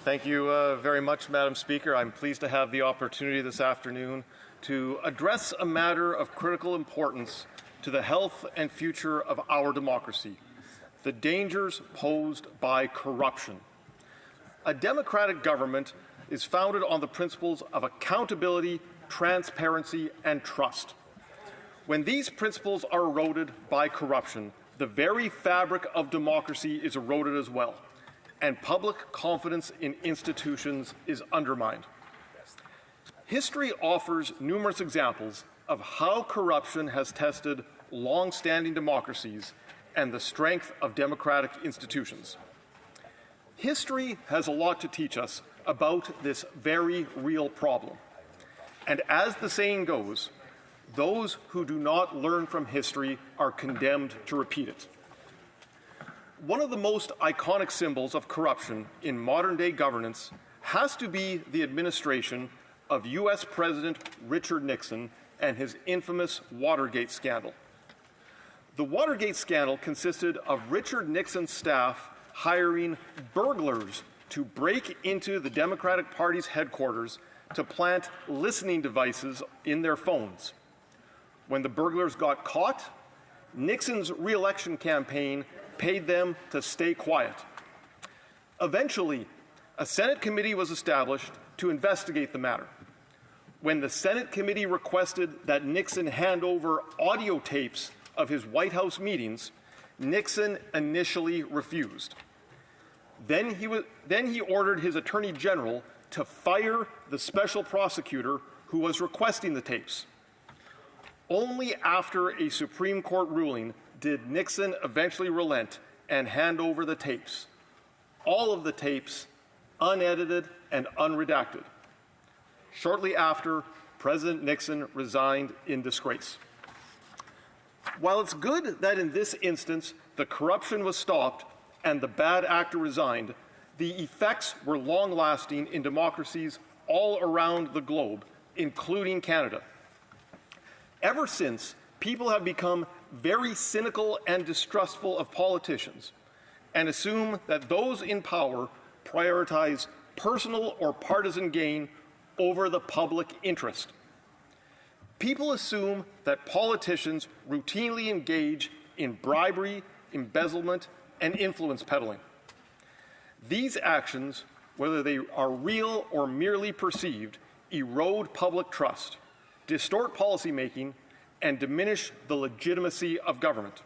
Thank you very much, Madam Speaker. I'm pleased to have the opportunity this afternoon to address a matter of critical importance to the health and future of our democracy, the dangers posed by corruption. A democratic government is founded on the principles of accountability, transparency, and trust. When these principles are eroded by corruption, the very fabric of democracy is eroded as well, and public confidence in institutions is undermined. History offers numerous examples of how corruption has tested long-standing democracies and the strength of democratic institutions. History has a lot to teach us about this very real problem. And as the saying goes, those who do not learn from history are condemned to repeat it. One of the most iconic symbols of corruption in modern-day governance has to be the administration of U.S. President Richard Nixon and his infamous Watergate scandal. The Watergate scandal consisted of Richard Nixon's staff hiring burglars to break into the Democratic Party's headquarters to plant listening devices in their phones. When the burglars got caught, Nixon's re-election campaign paid them to stay quiet. Eventually, a Senate committee was established to investigate the matter. When the Senate committee requested that Nixon hand over audio tapes of his White House meetings, Nixon initially refused. Then he ordered his Attorney General to fire the special prosecutor who was requesting the tapes. Only after a Supreme Court ruling did Nixon eventually relent and hand over the tapes, all of the tapes unedited and unredacted. Shortly after, President Nixon resigned in disgrace. While it's good that in this instance the corruption was stopped and the bad actor resigned, the effects were long-lasting in democracies all around the globe, including Canada. Ever since, people have become very cynical and distrustful of politicians and assume that those in power prioritize personal or partisan gain over the public interest. People assume that politicians routinely engage in bribery, embezzlement, and influence peddling. These actions, whether they are real or merely perceived, erode public trust, distort policymaking, and diminish the legitimacy of government.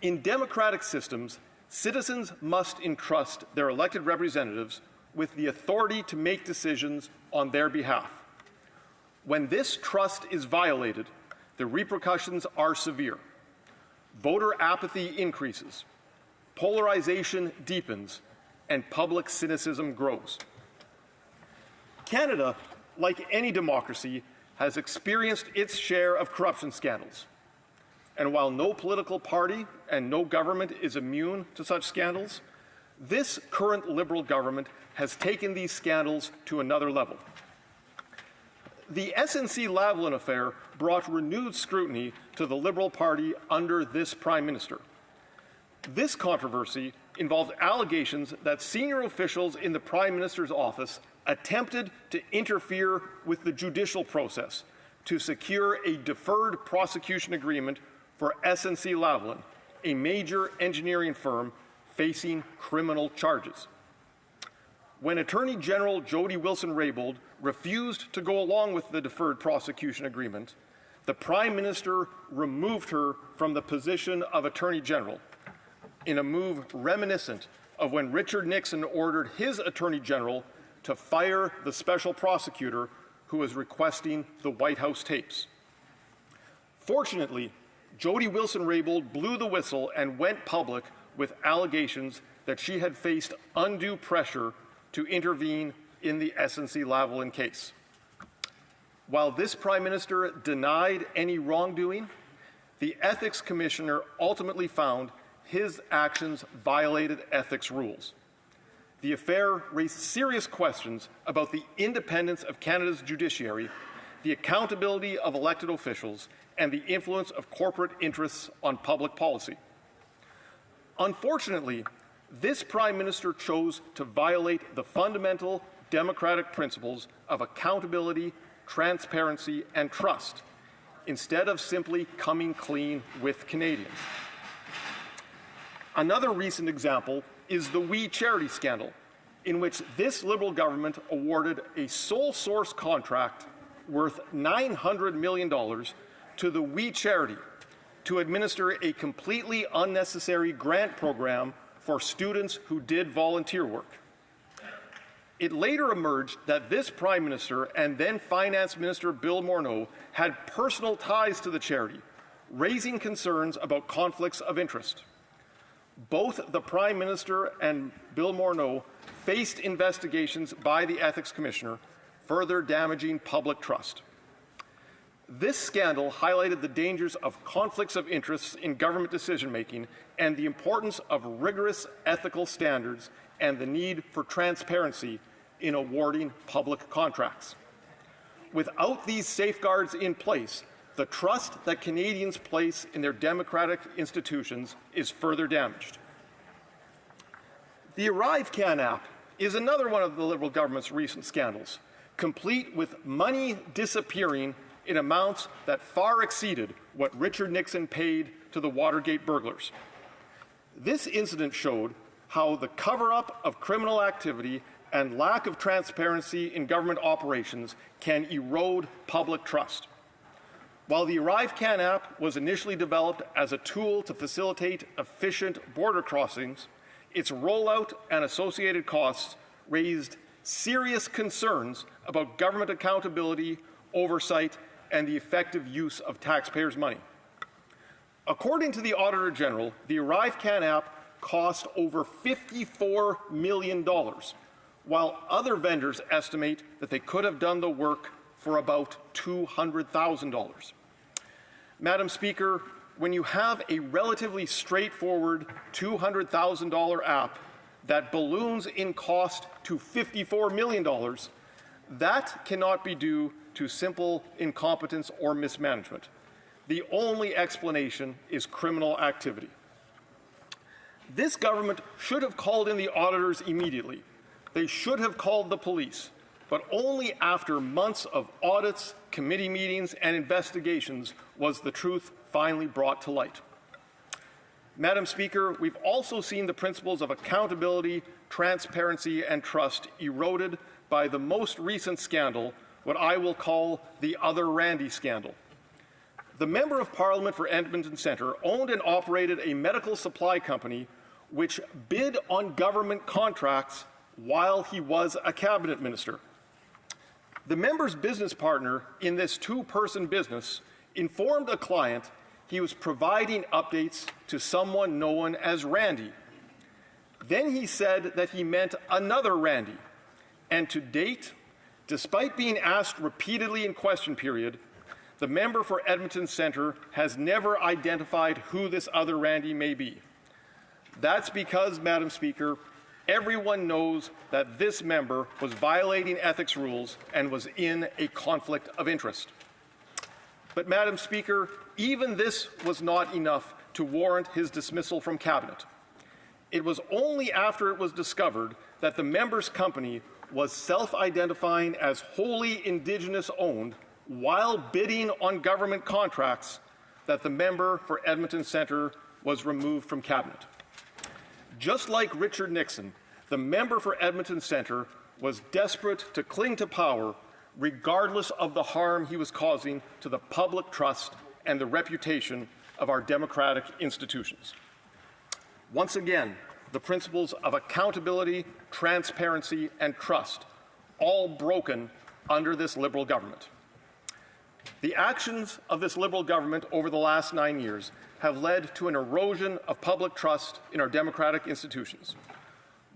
In democratic systems, citizens must entrust their elected representatives with the authority to make decisions on their behalf. When this trust is violated, the repercussions are severe. Voter apathy increases, polarization deepens, and public cynicism grows. Canada, like any democracy, has experienced its share of corruption scandals. And while no political party and no government is immune to such scandals, this current Liberal government has taken these scandals to another level. The SNC-Lavalin affair brought renewed scrutiny to the Liberal Party under this Prime Minister. This controversy involved allegations that senior officials in the Prime Minister's office attempted to interfere with the judicial process to secure a deferred prosecution agreement for SNC-Lavalin, a major engineering firm facing criminal charges. When Attorney General Jody Wilson-Raybould refused to go along with the deferred prosecution agreement, the Prime Minister removed her from the position of Attorney General, in a move reminiscent of when Richard Nixon ordered his Attorney General to fire the special prosecutor who was requesting the White House tapes. Fortunately, Jody Wilson-Raybould blew the whistle and went public with allegations that she had faced undue pressure to intervene in the SNC-Lavalin case. While this Prime Minister denied any wrongdoing, the Ethics Commissioner ultimately found his actions violated ethics rules. The affair raised serious questions about the independence of Canada's judiciary, the accountability of elected officials, and the influence of corporate interests on public policy. Unfortunately, this Prime Minister chose to violate the fundamental democratic principles of accountability, transparency, and trust, instead of simply coming clean with Canadians. Another recent example is the We Charity scandal, in which this Liberal government awarded a sole source contract worth $900 million to the We Charity to administer a completely unnecessary grant program for students who did volunteer work. It later emerged that this Prime Minister and then Finance Minister Bill Morneau had personal ties to the charity, raising concerns about conflicts of interest. Both the Prime Minister and Bill Morneau faced investigations by the Ethics Commissioner, further damaging public trust. This scandal highlighted the dangers of conflicts of interest in government decision-making and the importance of rigorous ethical standards and the need for transparency in awarding public contracts. Without these safeguards in place, the trust that Canadians place in their democratic institutions is further damaged. The ArriveCan app is another one of the Liberal government's recent scandals, complete with money disappearing in amounts that far exceeded what Richard Nixon paid to the Watergate burglars. This incident showed how the cover-up of criminal activity and lack of transparency in government operations can erode public trust. While the ArriveCan app was initially developed as a tool to facilitate efficient border crossings, its rollout and associated costs raised serious concerns about government accountability, oversight, and the effective use of taxpayers' money. According to the Auditor General, the ArriveCan app cost over $54 million, while other vendors estimate that they could have done the work for about $200,000. Madam Speaker, when you have a relatively straightforward $200,000 app that balloons in cost to $54 million, that cannot be due to simple incompetence or mismanagement. The only explanation is criminal activity. This government should have called in the auditors immediately. They should have called the police, but only after months of audits, committee meetings, and investigations was the truth finally brought to light. Madam Speaker, we've also seen the principles of accountability, transparency, and trust eroded by the most recent scandal, what I will call the Other Randy scandal. The Member of Parliament for Edmonton Centre owned and operated a medical supply company which bid on government contracts while he was a cabinet minister. The member's business partner in this two-person business informed a client he was providing updates to someone known as Randy. Then he said that he meant another Randy. And to date, despite being asked repeatedly in question period, the member for Edmonton Centre has never identified who this other Randy may be. That's because, Madam Speaker, everyone knows that this member was violating ethics rules and was in a conflict of interest. But, Madam Speaker, even this was not enough to warrant his dismissal from Cabinet. It was only after it was discovered that the member's company was self-identifying as wholly Indigenous-owned while bidding on government contracts that the member for Edmonton Centre was removed from Cabinet. Just like Richard Nixon, the member for Edmonton Centre was desperate to cling to power regardless of the harm he was causing to the public trust and the reputation of our democratic institutions. Once again, the principles of accountability, transparency, and trust, all broken under this Liberal government. The actions of this Liberal government over the last 9 years have led to an erosion of public trust in our democratic institutions.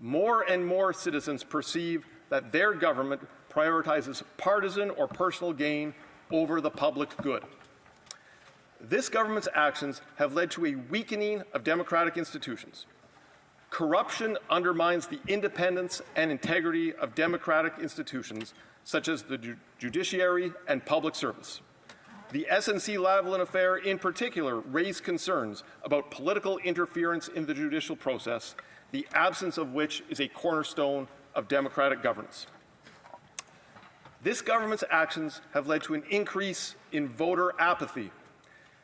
More and more citizens perceive that their government prioritizes partisan or personal gain over the public good. This government's actions have led to a weakening of democratic institutions. Corruption undermines the independence and integrity of democratic institutions, such as the judiciary and public service. The SNC-Lavalin affair in particular raised concerns about political interference in the judicial process the absence of which is a cornerstone of democratic governance. This government's actions have led to an increase in voter apathy.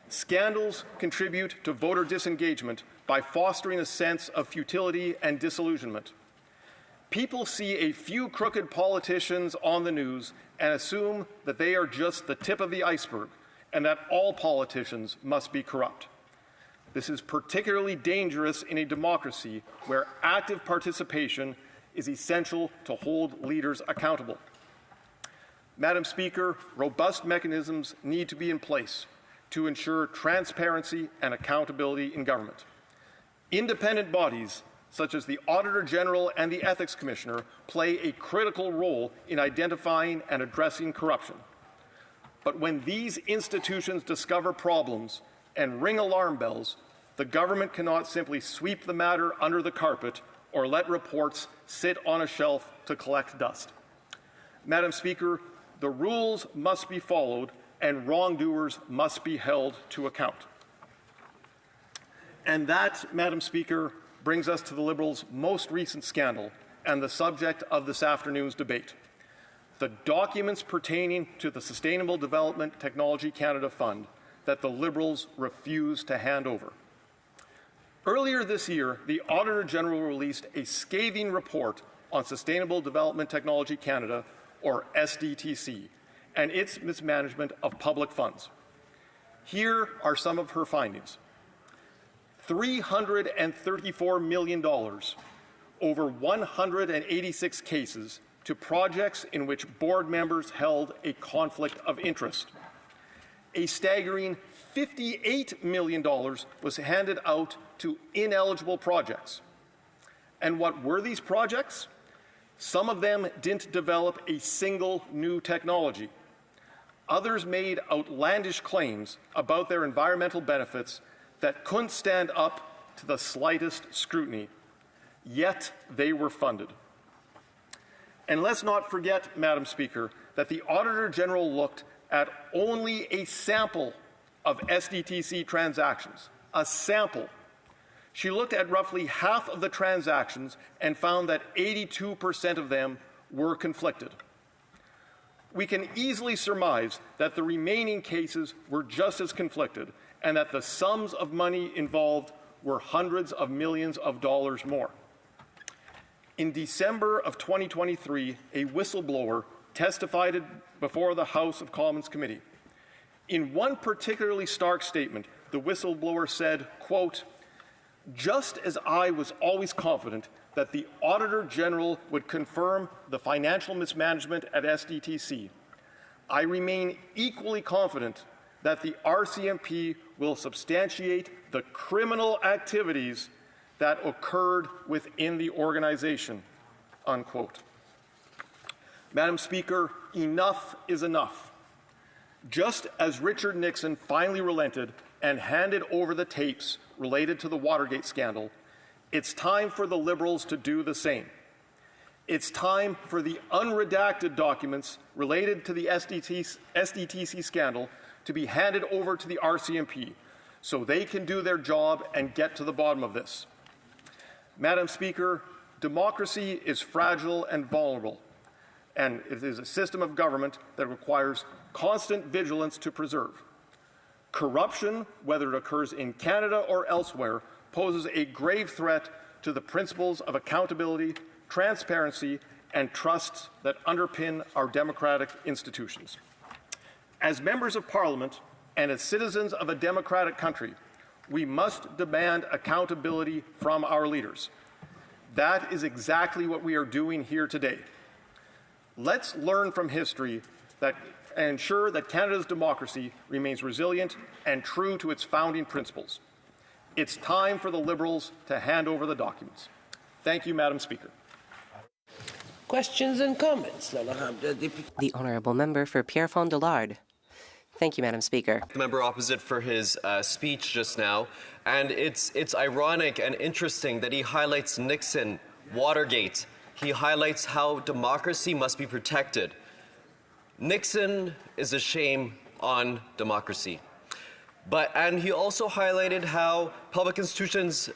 Scandals contribute to voter disengagement by fostering a sense of futility and disillusionment. People see a few crooked politicians on the news and assume that they are just the tip of the iceberg and that all politicians must be corrupt. This is particularly dangerous in a democracy where active participation is essential to hold leaders accountable. Madam Speaker, robust mechanisms need to be in place to ensure transparency and accountability in government. Independent bodies, such as the Auditor General and the Ethics Commissioner, play a critical role in identifying and addressing corruption. But when these institutions discover problems and ring alarm bells, the government cannot simply sweep the matter under the carpet or let reports sit on a shelf to collect dust. Madam Speaker, the rules must be followed and wrongdoers must be held to account. And that, Madam Speaker, brings us to the Liberals' most recent scandal and the subject of this afternoon's debate: the documents pertaining to the Sustainable Development Technology Canada Fund that the Liberals refused to hand over. Earlier this year, the Auditor General released a scathing report on Sustainable Development Technology Canada, or SDTC, and its mismanagement of public funds. Here are some of her findings. $334 million over 186 cases to projects in which board members held a conflict of interest. A staggering $58 million was handed out to ineligible projects. And what were these projects? Some of them didn't develop a single new technology. Others made outlandish claims about their environmental benefits that couldn't stand up to the slightest scrutiny. Yet they were funded. And let's not forget, Madam Speaker, that the Auditor General looked at only a sample of SDTC transactions, a sample. She looked at roughly half of the transactions and found that 82% of them were conflicted. We can easily surmise that the remaining cases were just as conflicted and that the sums of money involved were hundreds of millions of dollars more. In December of 2023, a whistleblower testified before the House of Commons Committee. In one particularly stark statement, the whistleblower said, quote, "Just as I was always confident that the Auditor General would confirm the financial mismanagement at SDTC, I remain equally confident that the RCMP will substantiate the criminal activities that occurred within the organization," unquote. Madam Speaker, enough is enough. Just as Richard Nixon finally relented and handed over the tapes related to the Watergate scandal, it's time for the Liberals to do the same. It's time for the unredacted documents related to the SDTC scandal to be handed over to the RCMP so they can do their job and get to the bottom of this. Madam Speaker, democracy is fragile and vulnerable, and it is a system of government that requires constant vigilance to preserve. Corruption, whether it occurs in Canada or elsewhere, poses a grave threat to the principles of accountability, transparency, and trust that underpin our democratic institutions. As members of Parliament and as citizens of a democratic country, we must demand accountability from our leaders. That is exactly what we are doing here today. Let's learn from history and ensure that Canada's democracy remains resilient and true to its founding principles. It's time for the Liberals to hand over the documents. Thank you, Madam Speaker. Questions and comments? The Honourable Member for Pierrefonds-Dollard. Thank you, Madam Speaker. The member opposite for his speech just now, and it's ironic and interesting that he highlights Nixon, Watergate. He highlights how democracy must be protected. Nixon is a shame on democracy. And he also highlighted how public institutions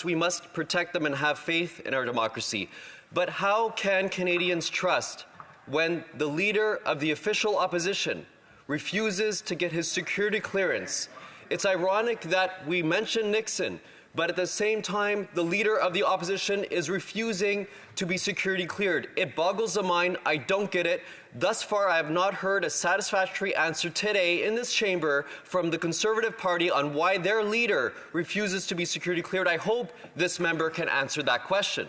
we must protect them and have faith in our democracy. But how can Canadians trust when the leader of the official opposition refuses to get his security clearance? It's ironic that we mention Nixon, but at the same time, the leader of the opposition is refusing to be security cleared. It boggles the mind. I don't get it. Thus far, I have not heard a satisfactory answer today in this chamber from the Conservative Party on why their leader refuses to be security cleared. I hope this member can answer that question.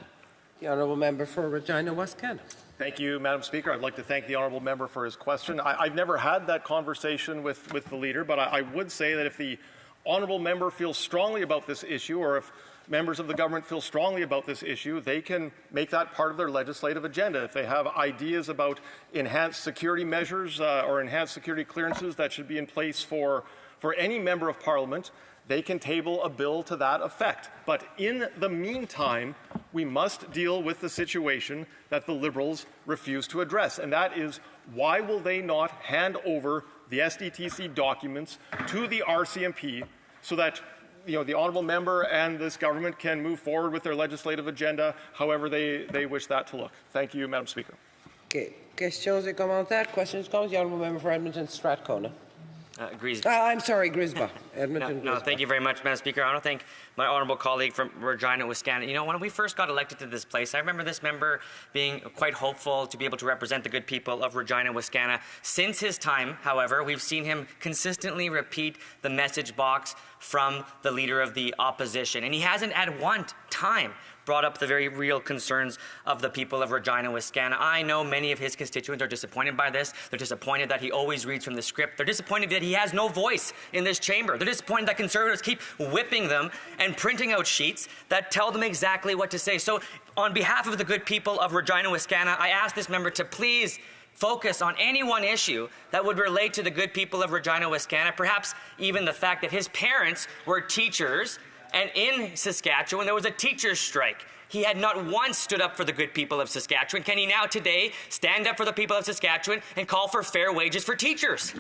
The honourable member for Regina West Canada. Thank you, Madam Speaker. I'd like to thank the honourable member for his question. I've never had that conversation with the leader, but I would say that if the honourable member feels strongly about this issue, or if members of the government feel strongly about this issue, they can make that part of their legislative agenda. If they have ideas about enhanced security measures or enhanced security clearances that should be in place for any member of Parliament, they can table a bill to that effect. But in the meantime, we must deal with the situation that the Liberals refuse to address, and that is, why will they not hand over the SDTC documents to the RCMP so that the honourable member and this government can move forward with their legislative agenda however they wish that to look. Thank you, Madam Speaker. Okay. Questions et commentaires? Questions, comments? The honourable member for Edmonton Strathcona. I'm sorry, Grisba. Edmonton. No, thank you very much, Madam Speaker. I want to thank my honourable colleague from Regina, Wisconsin. You know, when we first got elected to this place, I remember this member being quite hopeful to be able to represent the good people of Regina, Wisconsin. Since his time, however, we've seen him consistently repeat the message box from the leader of the opposition, and he hasn't at one time brought up the very real concerns of the people of Regina, Wisconsin. I know many of his constituents are disappointed by this. They're disappointed that he always reads from the script. They're disappointed that he has no voice in this chamber. They're disappointed that Conservatives keep whipping them and printing out sheets that tell them exactly what to say. So on behalf of the good people of Regina, Wisconsin, I ask this member to please focus on any one issue that would relate to the good people of Regina, Wisconsin, perhaps even the fact that his parents were teachers, and in Saskatchewan, there was a teacher's strike. He had not once stood up for the good people of Saskatchewan. Can he now today stand up for the people of Saskatchewan and call for fair wages for teachers?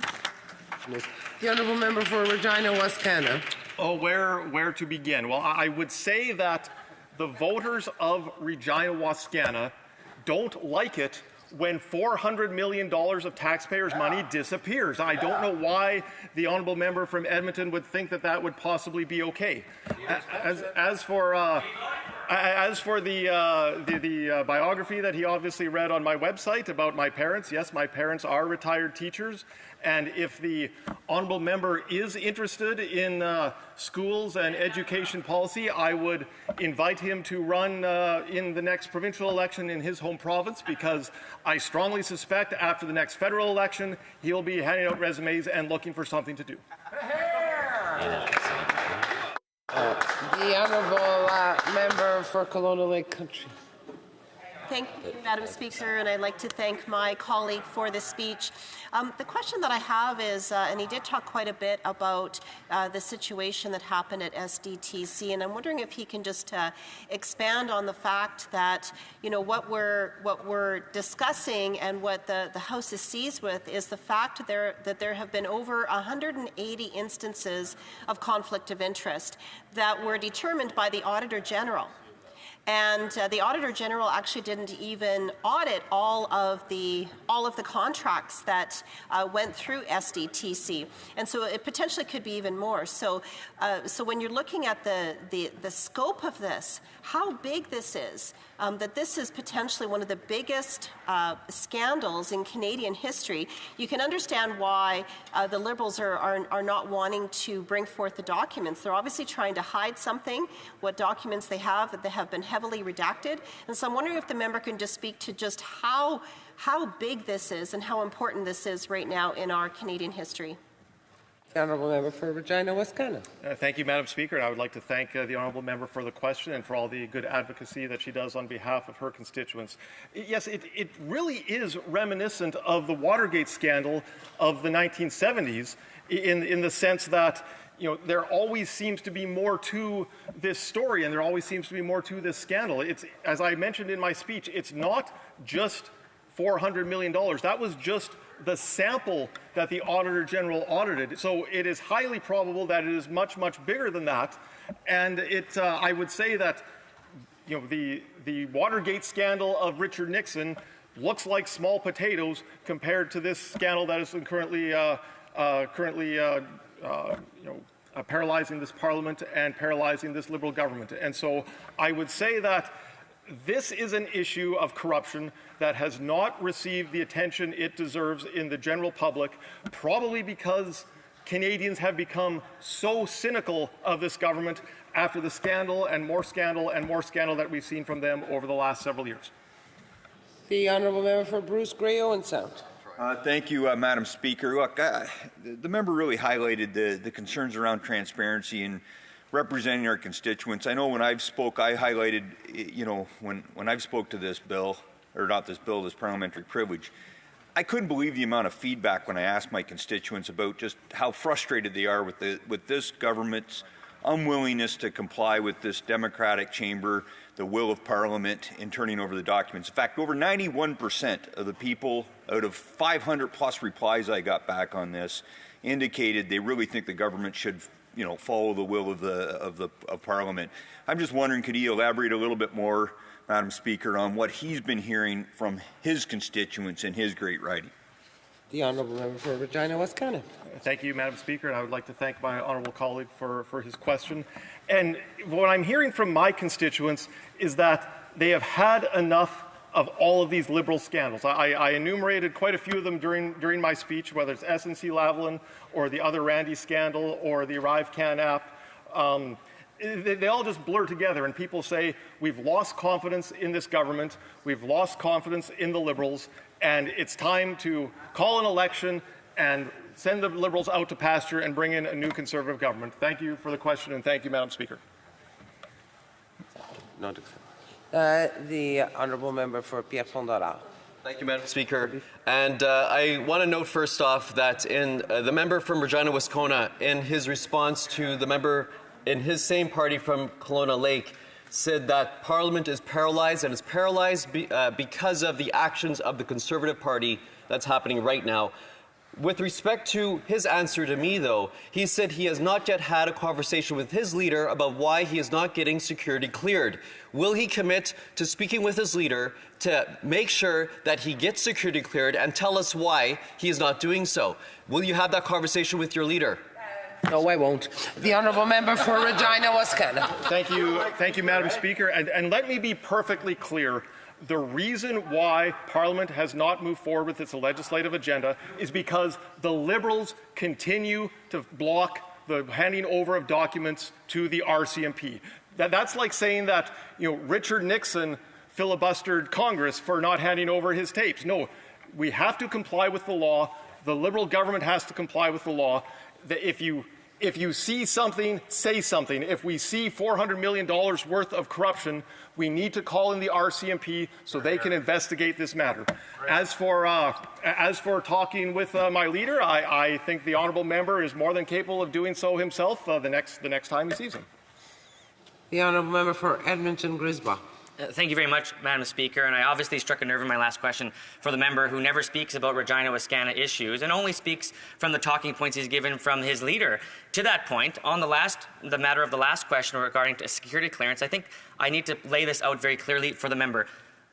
The honourable member for Regina West Canada. Oh, where to begin? Well, I would say that the voters of Regina Wascana don't like it when $400 million of taxpayers' money disappears. I don't know why the honourable member from Edmonton would think that that would possibly be okay. As for the biography that he obviously read on my website about my parents, yes, my parents are retired teachers. And if the honourable member is interested in schools and education policy, I would invite him to run in the next provincial election in his home province, because I strongly suspect after the next federal election, he'll be handing out resumes and looking for something to do. The honourable member for Colonial Lake Country. Thank you, Madam Speaker, and I'd like to thank my colleague for this speech. The question that I have is, and he did talk quite a bit about the situation that happened at SDTC, and I'm wondering if he can just expand on the fact that, what we're discussing and what the House is seized with is the fact that there have been over 180 instances of conflict of interest that were determined by the Auditor General. And the Auditor General actually didn't even audit all of the contracts that went through SDTC, and so it potentially could be even more. So when you're looking at the scope of this, how big this is, that this is potentially one of the biggest scandals in Canadian history, you can understand why the Liberals are not wanting to bring forth the documents. They're obviously trying to hide something, what documents they have that they have been heavily redacted. And so I'm wondering if the member can just speak to just how big this is and how important this is right now in our Canadian history. The honourable member for Regina West Canada. Thank you, Madam Speaker. And I would like to thank the honourable member for the question and for all the good advocacy that she does on behalf of her constituents. Yes, it really is reminiscent of the Watergate scandal of the 1970s in the sense that there always seems to be more to this story, and there always seems to be more to this scandal. It's, as I mentioned in my speech, it's not just $400 million. That was just the sample that the Auditor General audited. So it is highly probable that it is much, much bigger than that. And I would say that the Watergate scandal of Richard Nixon looks like small potatoes compared to this scandal that is currently paralyzing this Parliament and paralyzing this Liberal government. And so I would say that this is an issue of corruption that has not received the attention it deserves in the general public, probably because Canadians have become so cynical of this government after the scandal and more scandal and more scandal that we've seen from them over the last several years. The honourable member for Bruce Grey Owen Sound. Thank you, Madam Speaker. Look, the member really highlighted the concerns around transparency and representing our constituents. I know when I've spoke, I highlighted, when I've spoke to this bill, or not this bill, this parliamentary privilege, I couldn't believe the amount of feedback when I asked my constituents about just how frustrated they are with this government's unwillingness to comply with this democratic chamber, the will of Parliament, in turning over the documents. In fact, over 91% of the people out of 500 plus replies I got back on this indicated they really think the government should follow the will of Parliament. I'm just wondering, could he elaborate a little bit more, Madam Speaker, on what he's been hearing from his constituents in his great riding? The honourable member for Regina Wascana. Thank you, Madam Speaker, and I would like to thank my honourable colleague for his question. And what I'm hearing from my constituents is that they have had enough of all of these Liberal scandals. I enumerated quite a few of them during my speech, whether it's SNC-Lavalin or the other Randy scandal or the ArriveCan app. They all just blur together, and people say, we've lost confidence in this government, we've lost confidence in the Liberals, and it's time to call an election and send the Liberals out to pasture and bring in a new Conservative government. Thank you for the question, and thank you, Madam Speaker. The honourable member for Pierrefonds Dollard. Thank you, Madam Speaker. And I want to note first off that in the member from Regina, Wascana, in his response to the member in his same party from Kelowna Lake, said that Parliament is paralyzed, and it's paralyzed because of the actions of the Conservative Party that's happening right now. With respect to his answer to me, though, he said he has not yet had a conversation with his leader about why he is not getting security cleared. Will he commit to speaking with his leader to make sure that he gets security cleared and tell us why he is not doing so? Will you have that conversation with your leader? No, I won't. The honourable member for Regina Wascana. Thank you, Madam Speaker. And let me be perfectly clear. The reason why Parliament has not moved forward with its legislative agenda is because the Liberals continue to block the handing over of documents to the RCMP. That's like saying that Richard Nixon filibustered Congress for not handing over his tapes. No, we have to comply with the law. The Liberal government has to comply with the law. If you see something, say something. If we see $400 million worth of corruption, we need to call in the RCMP so they can investigate this matter. As for talking with my leader, I think the honourable member is more than capable of doing so himself the next time he sees him. The honourable member for Edmonton Grisba. Thank you very much, Madam Speaker. And I obviously struck a nerve in my last question for the member who never speaks about Regina Wascana issues and only speaks from the talking points he's given from his leader. To that point, on the matter of the last question regarding to security clearance, I think I need to lay this out very clearly for the member.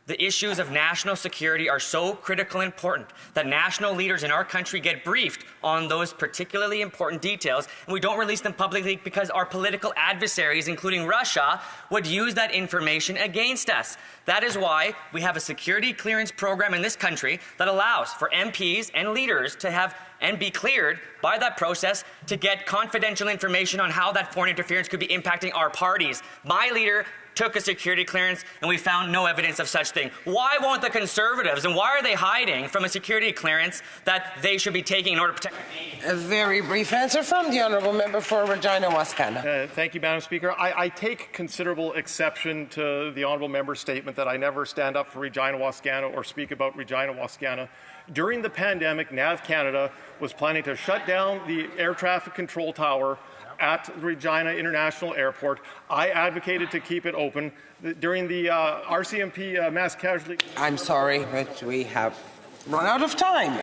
The issues of national security are so critical and important that national leaders in our country get briefed on those particularly important details, and we don't release them publicly because our political adversaries, including Russia, would use that information against us. That is why we have a security clearance program in this country that allows for MPs and leaders to have and be cleared by that process to get confidential information on how that foreign interference could be impacting our parties. My leader took a security clearance, and we found no evidence of such thing. Why won't the Conservatives, and why are they hiding from a security clearance that they should be taking in order to protect the A very brief answer from the honourable member for Regina Wascana. Thank you, Madam Speaker. I take considerable exception to the honourable member's statement that I never stand up for Regina Wascana or speak about Regina Wascana. During the pandemic, NAV Canada was planning to shut down the air traffic control tower at Regina International Airport. I advocated to keep it open. During the RCMP mass casualty... I'm sorry, but we have run out of time.